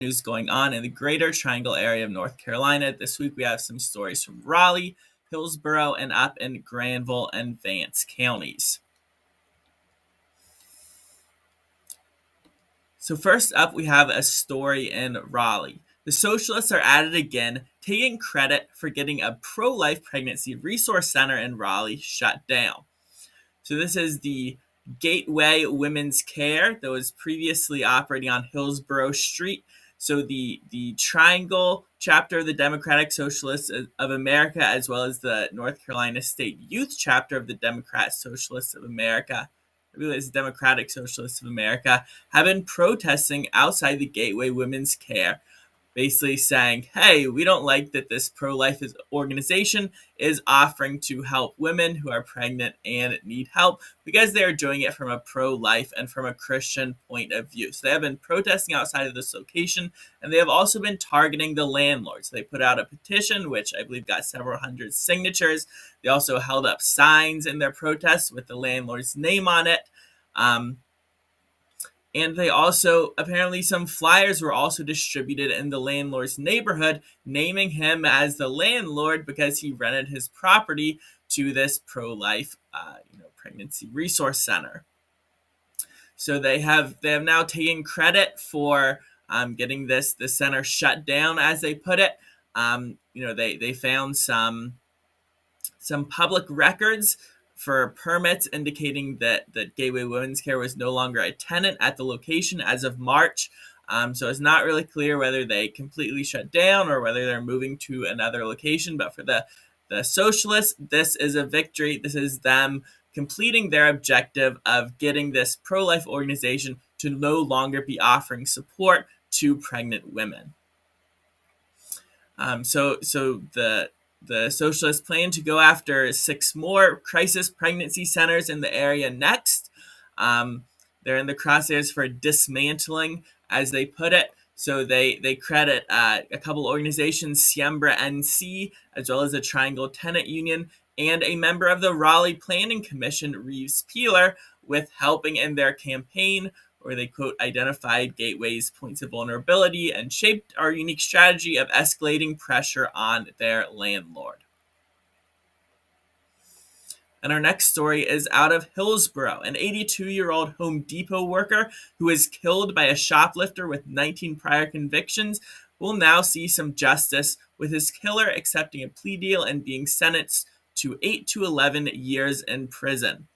news going on in the Greater Triangle area of North Carolina. This week we have some stories from Raleigh, Hillsborough, and up in Granville and Vance counties. So first up, we have a story in Raleigh. The Socialists are at it again, taking credit for getting a pro-life pregnancy resource center in Raleigh shut down. So this is the Gateway Women's Care that was previously operating on Hillsborough Street. So the Triangle chapter of the Democratic Socialists of America, as well as the North Carolina State Youth chapter of the Democrat Socialists of America, Democratic Socialists of America, have been protesting outside the Gateway Women's Care, basically saying, hey, we don't like that this pro-life organization is offering to help women who are pregnant and need help, because they are doing it from a pro-life and from a Christian point of view. So they have been protesting outside of this location, and they have also been targeting the landlords. They put out a petition, which I believe got several hundred signatures. They also held up signs in their protests with the landlord's name on it. And they also, apparently some flyers were also distributed in the landlord's neighborhood, naming him as the landlord because he rented his property to this pro-life pregnancy resource center. So they have now taken credit for getting this center shut down, as they put it. They found some public records for permits indicating that Gateway Women's Care was no longer a tenant at the location as of March. So it's not really clear whether they completely shut down or whether they're moving to another location. But for the Socialists, this is a victory. This is them completing their objective of getting this pro-life organization to no longer be offering support to pregnant women. So the Socialists plan to go after 6 more crisis pregnancy centers in the area next. They're in the crosshairs for dismantling, as they put it. So they credit a couple organizations, Siembra NC, as well as the Triangle Tenant Union, and a member of the Raleigh Planning Commission, Reeves Peeler, with helping in their campaign, where they, quote, identified Gateway's points of vulnerability and shaped our unique strategy of escalating pressure on their landlord. And our next story is out of Hillsborough. An 82-year-old Home Depot worker who was killed by a shoplifter with 19 prior convictions will now see some justice, with his killer accepting a plea deal and being sentenced to 8 to 11 years in prison.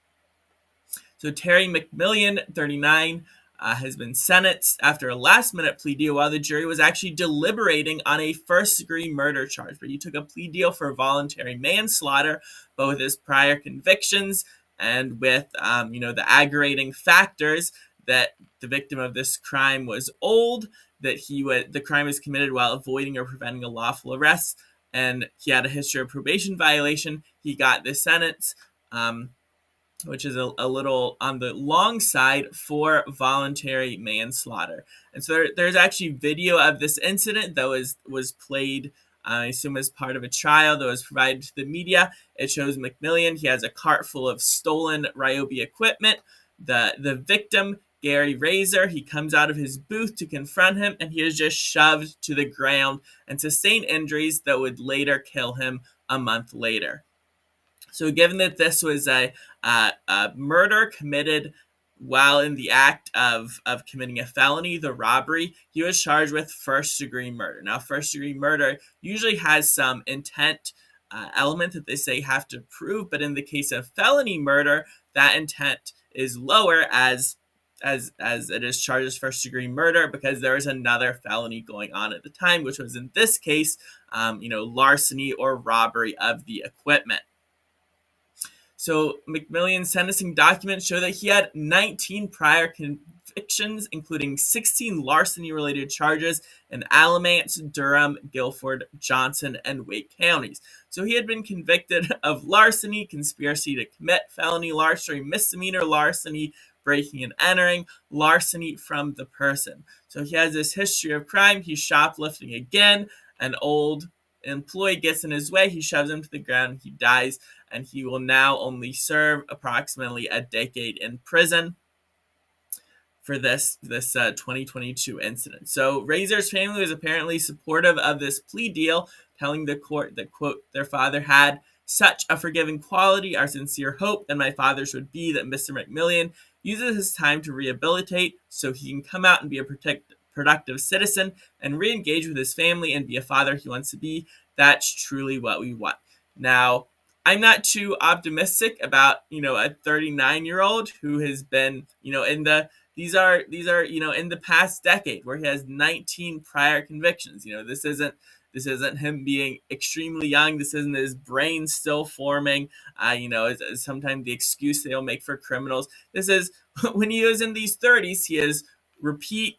So Terry McMillian, 39, has been sentenced after a last-minute plea deal while the jury was actually deliberating on a first-degree murder charge. But he took a plea deal for voluntary manslaughter, but with his prior convictions and with the aggravating factors that the victim of this crime was old, that the crime was committed while avoiding or preventing a lawful arrest, and he had a history of probation violation. He got this sentence, which is a little on the long side for voluntary manslaughter. And so there's actually video of this incident that was played, I assume, as part of a trial that was provided to the media. It shows McMillian. He has a cart full of stolen Ryobi equipment. The victim, Gary Razor, he comes out of his booth to confront him, and he is just shoved to the ground and sustained injuries that would later kill him a month later. So given that this was a murder committed while in the act of committing a felony, the robbery, he was charged with first-degree murder. Now, first-degree murder usually has some intent element that they say have to prove, but in the case of felony murder, that intent is lower as it is charged as first-degree murder because there is another felony going on at the time, which was in this case, larceny or robbery of the equipment. So McMillian's sentencing documents show that he had 19 prior convictions, including 16 larceny-related charges in Alamance, Durham, Guilford, Johnson, and Wake counties. So he had been convicted of larceny, conspiracy to commit felony larceny, misdemeanor larceny, breaking and entering, larceny from the person. So he has this history of crime. He's shoplifting again. An old employee gets in his way. He shoves him to the ground. He dies, and he will now only serve approximately a decade in prison. for this 2022 incident. So Razor's family was apparently supportive of this plea deal, telling the court that, quote, their father had such a forgiving quality. Our sincere hope and my father's would be that Mr. McMillian uses his time to rehabilitate so he can come out and be a productive citizen and re-engage with his family and be a father he wants to be. That's truly what we want. Now, I'm not too optimistic about, a 39-year-old who has been, in the these are in the past decade, where he has 19 prior convictions. This isn't him being extremely young. This isn't his brain still forming. As sometimes the excuse they'll make for criminals. This is when he was in these 30s. He has repeated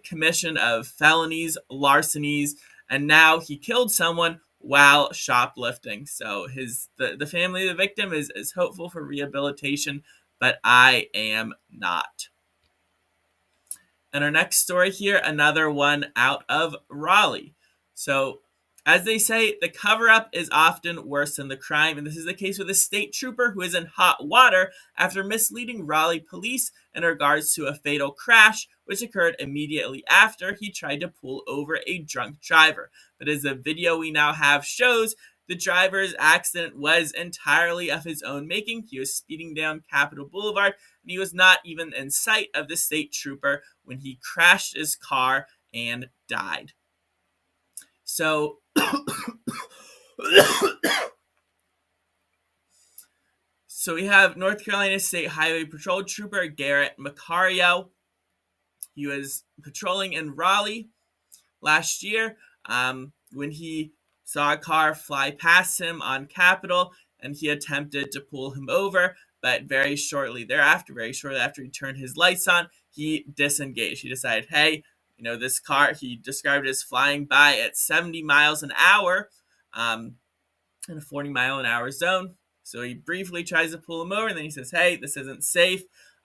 commission of felonies, larcenies, and now he killed someone while shoplifting. So the family of the victim is hopeful for rehabilitation, but I am not. And our next story here, another one out of Raleigh. So, as they say, the cover-up is often worse than the crime, and this is the case with a state trooper who is in hot water after misleading Raleigh police in regards to a fatal crash, which occurred immediately after he tried to pull over a drunk driver. But as the video we now have shows, the driver's accident was entirely of his own making. He was speeding down Capitol Boulevard, and he was not even in sight of the state trooper when he crashed his car and died. So, we have North Carolina State Highway Patrol Trooper Garrett Macario. He was patrolling in Raleigh last year when he saw a car fly past him on Capitol, and he attempted to pull him over, but very shortly after he turned his lights on, he disengaged. He decided, hey, this car, he described it as flying by at 70 miles an hour in a 40-mile-an-hour zone. So he briefly tries to pull him over, and then he says, hey, this isn't safe.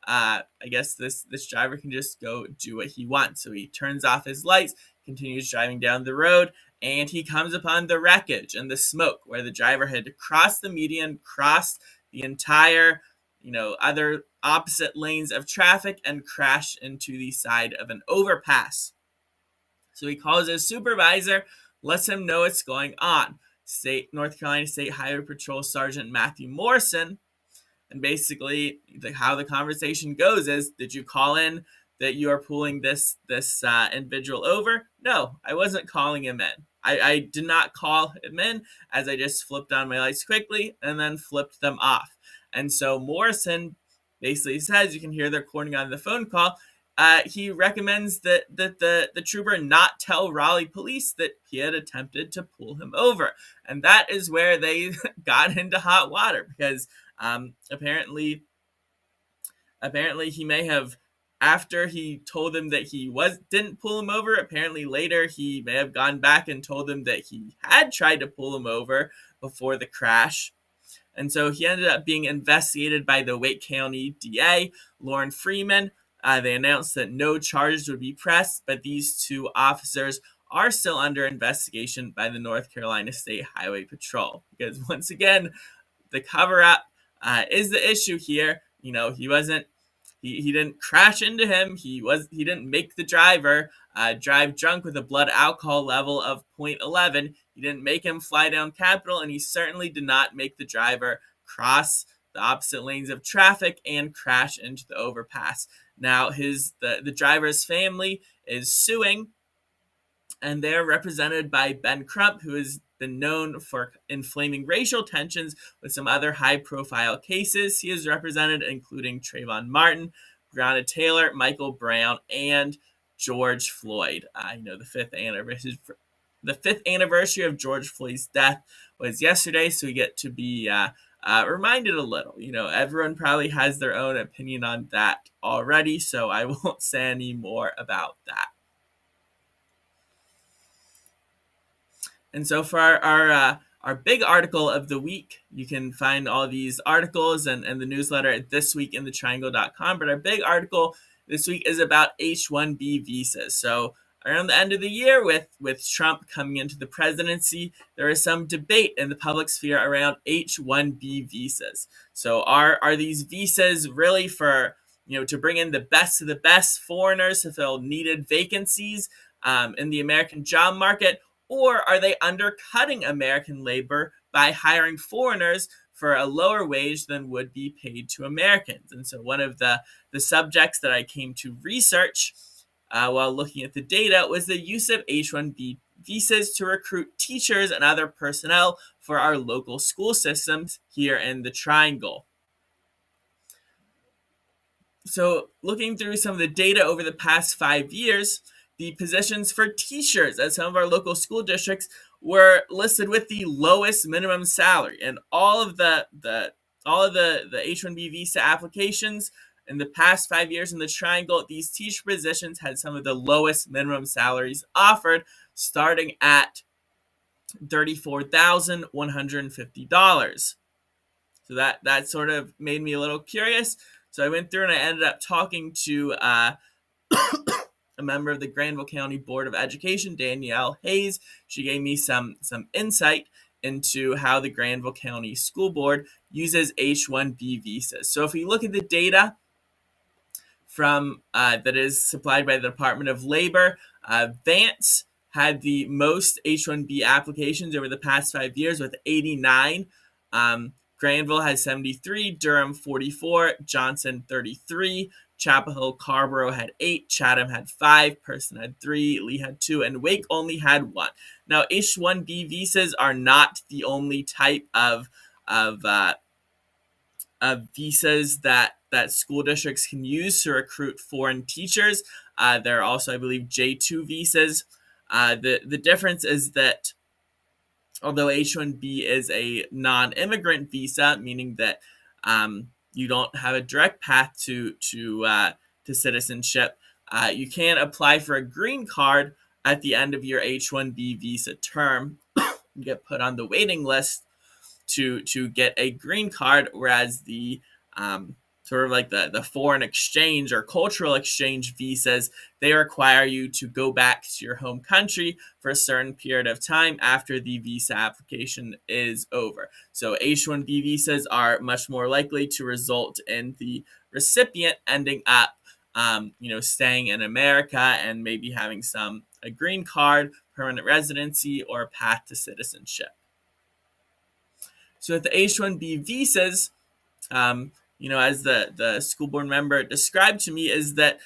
I guess this driver can just go do what he wants. So he turns off his lights, continues driving down the road, and he comes upon the wreckage and the smoke where the driver had crossed the median, crossed the entire, other opposite lanes of traffic, and crashed into the side of an overpass. So he calls his supervisor, lets him know what's going on. North Carolina State Highway Patrol Sergeant Matthew Morrison. And basically, how the conversation goes is, did you call in that you are pulling this individual over? No, I wasn't calling him in. I did not call him in, as I just flipped on my lights quickly and then flipped them off. And so Morrison basically says, you can hear the recording on the phone call, he recommends that the trooper not tell Raleigh police that he had attempted to pull him over. And that is where they got into hot water, because apparently he may have, after he told them that he didn't pull him over, apparently later he may have gone back and told them that he had tried to pull him over before the crash. And so he ended up being investigated by the Wake County DA, Lauren Freeman. They announced that no charges would be pressed, but these two officers are still under investigation by the North Carolina State Highway Patrol. Because once again, the cover-up is the issue here. He didn't crash into him. He didn't make the driver drive drunk with a blood alcohol level of 0.11. He didn't make him fly down Capitol, and he certainly did not make the driver cross the opposite lanes of traffic and crash into the overpass. Now, the driver's family is suing, and they're represented by Ben Crump, who has been known for inflaming racial tensions with some other high-profile cases. He is represented, including Trayvon Martin, Breonna Taylor, Michael Brown, and George Floyd. The fifth anniversary of George Floyd's death was yesterday, so we get to be reminded a little. Everyone probably has their own opinion on that already, so I won't say any more about that. And so for our big article of the week, you can find all these articles and the newsletter at thisweekinthetriangle.com. But our big article this week is about H-1B visas. So around the end of the year, with Trump coming into the presidency, there is some debate in the public sphere around H-1B visas. So are these visas really for to bring in the best of the best foreigners to fill needed vacancies in the American job market? Or are they undercutting American labor by hiring foreigners for a lower wage than would be paid to Americans? And so one of the subjects that I came to research while looking at the data was the use of H-1B visas to recruit teachers and other personnel for our local school systems here in the Triangle. So looking through some of the data over the past 5 years, the positions for teachers at some of our local school districts were listed with the lowest minimum salary, and all of the H-1B visa applications in the past 5 years in the Triangle, these teacher positions had some of the lowest minimum salaries offered, starting at $34,150. So that sort of made me a little curious. So I went through and I ended up talking to a member of the Granville County Board of Education, Danielle Hayes. She gave me some insight into how the Granville County School Board uses H-1B visas. So if we look at the data from that is supplied by the Department of Labor, Vance had the most H-1B applications over the past 5 years with 89. Granville has 73, Durham 44, Johnson 33, Chapel Hill Carborough had 8, Chatham had 5, Person had 3, Lee had 2, and Wake only had 1. Now, H-1B visas are not the only type of visas that school districts can use to recruit foreign teachers. There are also, I believe, J-2 visas. The difference is that although H-1B is a non-immigrant visa, meaning that you don't have a direct path to citizenship, you can apply for a green card at the end of your H-1B visa term. You get put on the waiting list to get a green card, whereas the sort of like the foreign exchange or cultural exchange visas, they require you to go back to your home country for a certain period of time after the visa application is over. So H-1B visas are much more likely to result in the recipient ending up staying in America and maybe having a green card, permanent residency, or a path to citizenship. So with the H-1B visas, as the school board member described to me, is that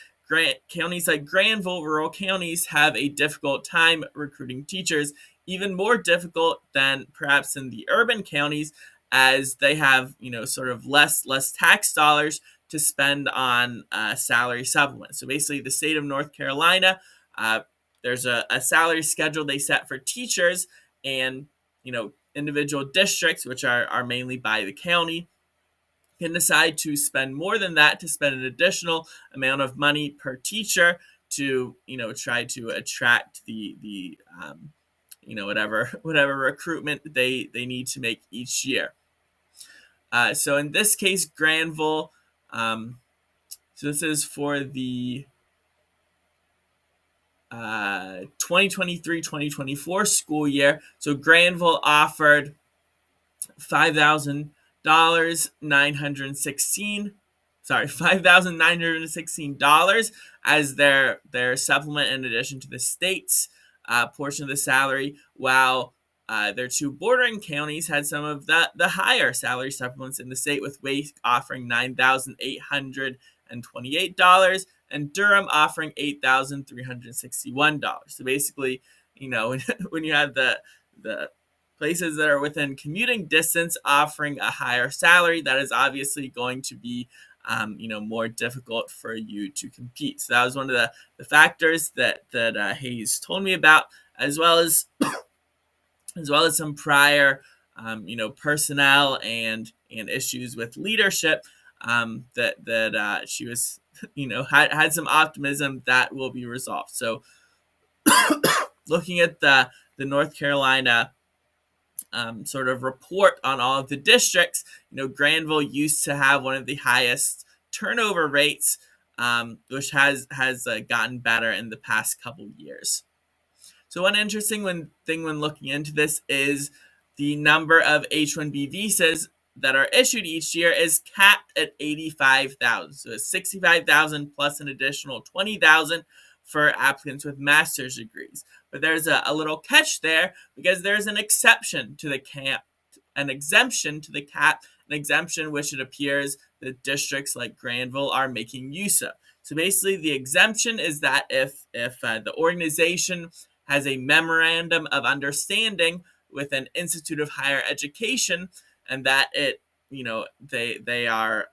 counties like Granville, rural counties, have a difficult time recruiting teachers, even more difficult than perhaps in the urban counties, as they have, sort of less tax dollars to spend on salary supplements. So basically, the state of North Carolina, there's a salary schedule they set for teachers, and individual districts, which are mainly by the county, can decide to spend more than that, to spend an additional amount of money per teacher to try to attract the whatever recruitment they need to make each year. So in this case, Granville, so this is for the 2023-2024 school year. So Granville offered $5,916 as their supplement in addition to the state's portion of the salary, while their two bordering counties had some of the higher salary supplements in the state, with Wake offering $9,828 and Durham offering $8,361. So basically, when you have the places that are within commuting distance offering a higher salary, that is obviously going to be more difficult for you to compete. So that was one of the factors that Hayes told me about, as well as some prior personnel and issues with leadership that she was had some optimism that will be resolved. So looking at the North Carolina sort of report on all of the districts, Granville used to have one of the highest turnover rates, which has gotten better in the past couple years. So one interesting thing when looking into this is the number of H-1B visas that are issued each year is capped at 85,000. So it's 65,000 plus an additional 20,000 for applicants with master's degrees. But there's a little catch there because there's an exception to the cap, an exemption to the cap, an exemption which it appears that districts like Granville are making use of. So basically, the exemption is that if the organization has a memorandum of understanding with an institute of higher education, and that it, they are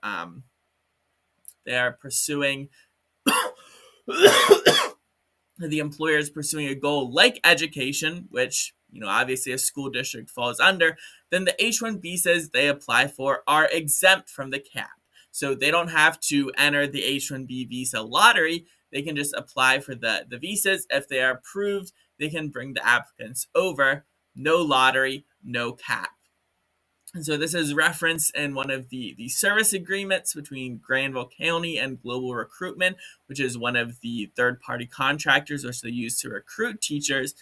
pursuing the employer is pursuing a goal like education, which obviously a school district falls under, then the H-1B says they apply for are exempt from the cap. So they don't have to enter the H-1B visa lottery. They can just apply for the visas. If they are approved, they can bring the applicants over. No lottery, no cap. And so this is referenced in one of the service agreements between Granville County and Global Recruitment, which is one of the third-party contractors which they use to recruit teachers.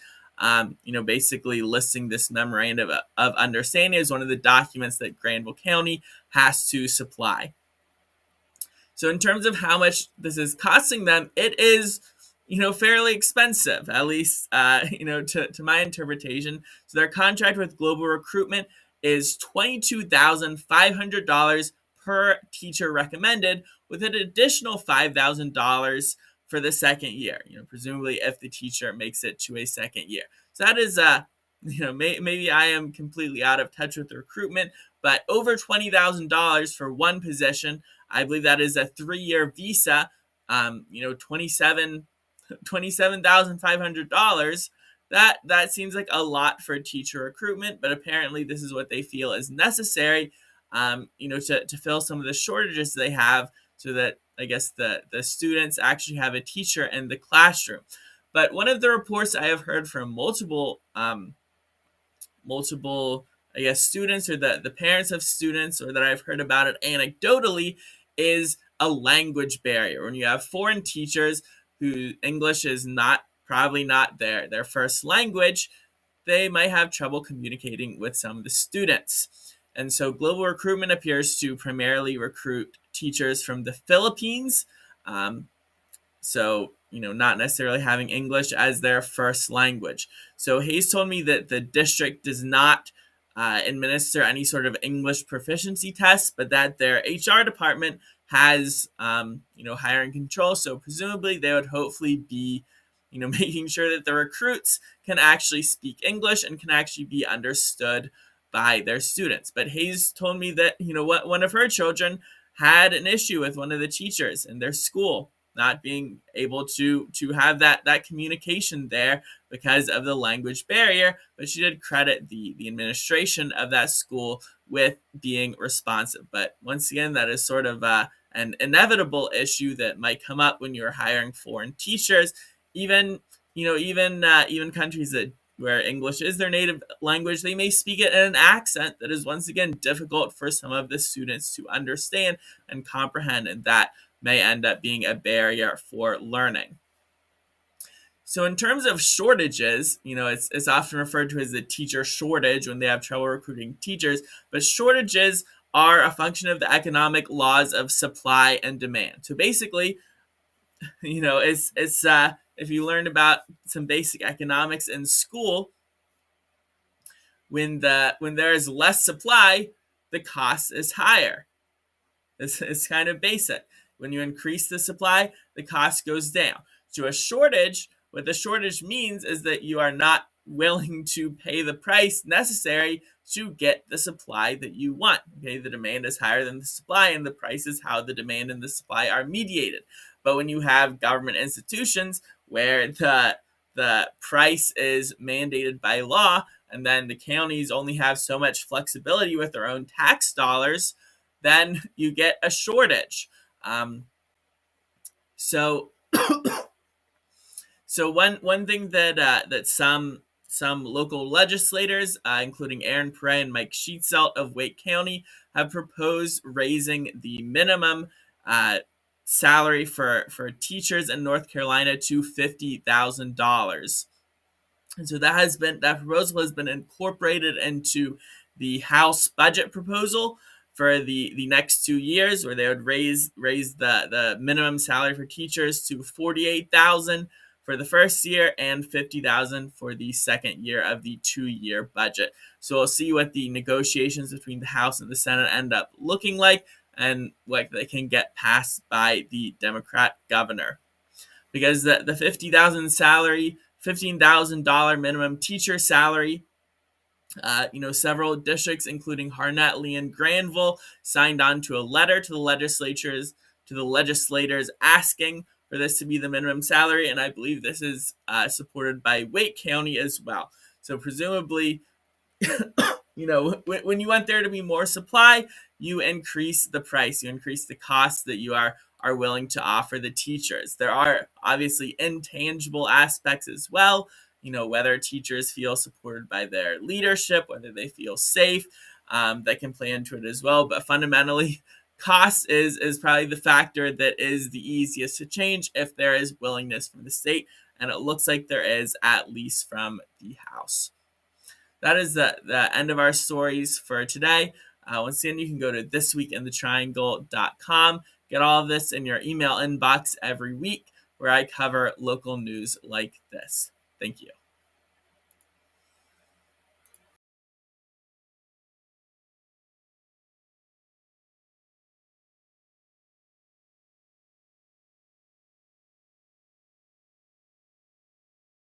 Basically listing this memorandum of understanding as one of the documents that Granville County has to supply. So in terms of how much this is costing them, it is, fairly expensive, at least, to my interpretation. So their contract with Global Recruitment is $22,500 per teacher recommended, with an additional $5,000 for the second year, presumably if the teacher makes it to a second year. So that is, maybe I am completely out of touch with the recruitment, but over $20,000 for one position. I believe that is a 3-year visa, $27,500. That seems like a lot for teacher recruitment, but apparently this is what they feel is necessary, to fill some of the shortages they have, so that I guess the students actually have a teacher in the classroom. But one of the reports I have heard from multiple I guess students, or the parents of students, or that I've heard about it anecdotally, is a language barrier. When you have foreign teachers who English is probably not their first language, they might have trouble communicating with some of the students. And so Global Recruitment appears to primarily recruit teachers from the Philippines. So, not necessarily having English as their first language. So Hayes told me that the district does not administer any sort of English proficiency tests, but that their HR department has, hiring control. So presumably they would hopefully be, making sure that the recruits can actually speak English and can actually be understood by their students. But Hayes told me that, one of her children had an issue with one of the teachers in their school not being able to have that communication there because of the language barrier, but she did credit the administration of that school with being responsive. But once again, that is sort of an inevitable issue that might come up when you're hiring foreign teachers. Even countries where English is their native language, they may speak it in an accent that is once again difficult for some of the students to understand and comprehend, and that may end up being a barrier for learning. So in terms of shortages, it's often referred to as the teacher shortage when they have trouble recruiting teachers, but shortages are a function of the economic laws of supply and demand. So basically, it's if you learned about some basic economics in school, when there is less supply, the cost is higher. It's kind of basic. When you increase the supply, the cost goes down. So a shortage, what the shortage means is that you are not willing to pay the price necessary to get the supply that you want. Okay, the demand is higher than the supply, and the price is how the demand and the supply are mediated. But when you have government institutions where the price is mandated by law, and then the counties only have so much flexibility with their own tax dollars, then you get a shortage. So one thing that some local legislators, including Aaron Prey and Mike Sheetzelt of Wake County, have proposed raising the minimum salary for teachers in North Carolina to $50,000. And so that proposal has been incorporated into the House budget proposal. for the next 2 years, where they would raise the minimum salary for teachers to 48,000 for the first year and 50,000 for the second year of the 2-year budget. So we'll see what the negotiations between the House and the Senate end up looking like, and what they can get passed by the Democrat governor. Because the 50,000 salary, $15,000 minimum teacher salary, several districts, including Harnett, Lee, and Granville, signed on to a letter to the legislators asking for this to be the minimum salary, and I believe this is supported by Wake County as well. So presumably, when you want there to be more supply, you increase the price, you increase the cost that you are willing to offer the teachers. There are obviously intangible aspects as well, whether teachers feel supported by their leadership, whether they feel safe, that can play into it as well. But fundamentally, cost is probably the factor that is the easiest to change if there is willingness from the state, and it looks like there is, at least from the House. That is the end of our stories for today. Once again, you can go to thisweekinthetriangle.com. Get all of this in your email inbox every week, where I cover local news like this. Thank you.